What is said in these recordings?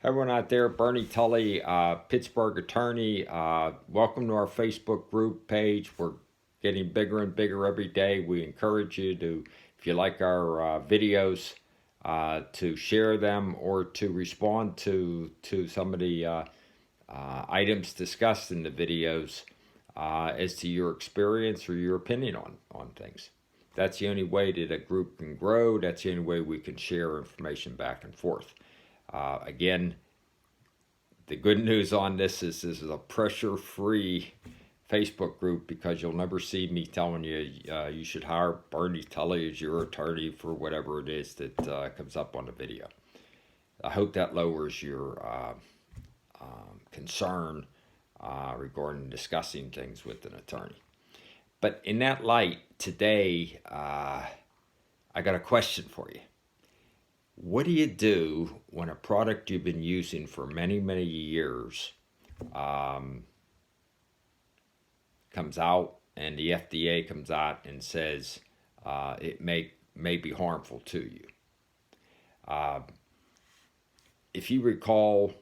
Everyone out there, Bernie Tully, Pittsburgh attorney. Welcome to our Facebook group page. We're getting bigger and bigger every day. We encourage you to, if you like our videos, to share them or to respond to some of the items discussed in the videos as to your experience or your opinion on things. That's the only way that a group can grow. That's the only way we can share information back and forth. Again, the good news on this is a pressure-free Facebook group because you'll never see me telling you you should hire Bernie Tully as your attorney for whatever it is that comes up on the video. I hope that lowers your concern regarding discussing things with an attorney. But in that light, today, I got a question for you. What do you do when a product you've been using for many, many years comes out and the FDA comes out and says it may be harmful to you? If you recall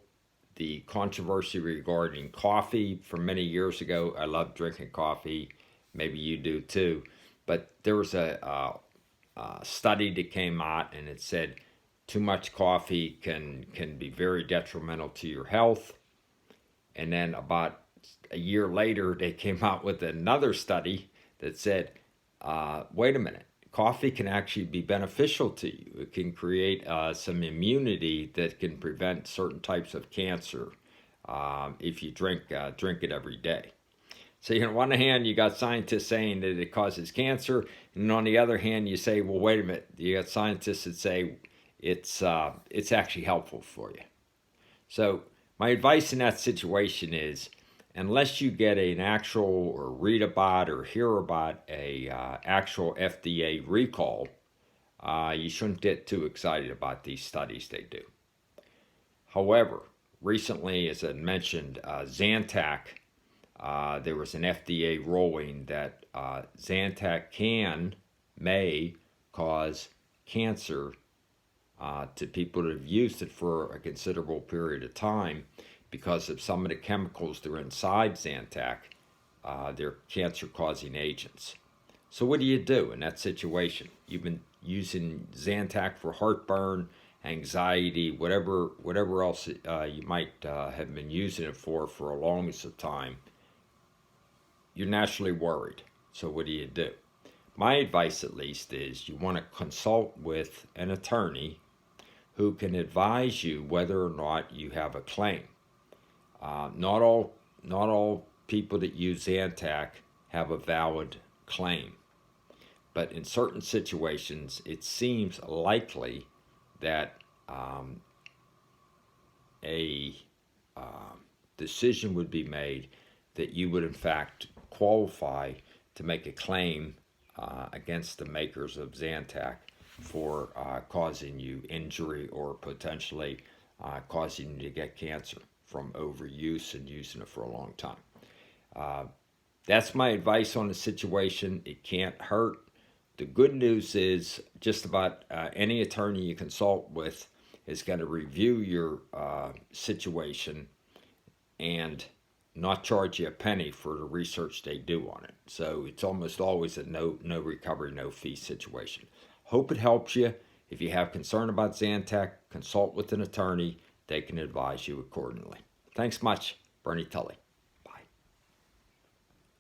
the controversy regarding coffee from many years ago, I love drinking coffee. Maybe you do too. But there was a study that came out and it said too much coffee can be very detrimental to your health. And then about a year later, they came out with another study that said, wait a minute, coffee can actually be beneficial to you. It can create some immunity that can prevent certain types of cancer if you drink it every day. So on one hand, you got scientists saying that it causes cancer, and on the other hand, you say, well, wait a minute, you got scientists that say it's actually helpful for you. So my advice in that situation is, unless you get an actual or read about or hear about a actual FDA recall, you shouldn't get too excited about these studies they do. However, recently, as I mentioned, Zantac, there was an FDA ruling that Zantac may cause cancer to people that have used it for a considerable period of time because of some of the chemicals that are inside Zantac. They're cancer-causing agents. So what do you do in that situation? You've been using Zantac for heartburn, anxiety, whatever else you might have been using it for a longest of time. You're naturally worried. So what do you do? My advice, at least, is you want to consult with an attorney who can advise you whether or not you have a claim. Not all people that use Zantac have a valid claim, but in certain situations, it seems likely that a decision would be made that you would in fact qualify to make a claim against the makers of Zantac for causing you injury or potentially causing you to get cancer from overuse and using it for a long time. That's my advice on the situation. It can't hurt. The good news is just about any attorney you consult with is going to review your situation and not charge you a penny for the research they do on it. So it's almost always a no recovery, no fee situation. Hope it helps you. If you have concern about Zantac, consult with an attorney. They can advise you accordingly. Thanks much, Bernie Tully.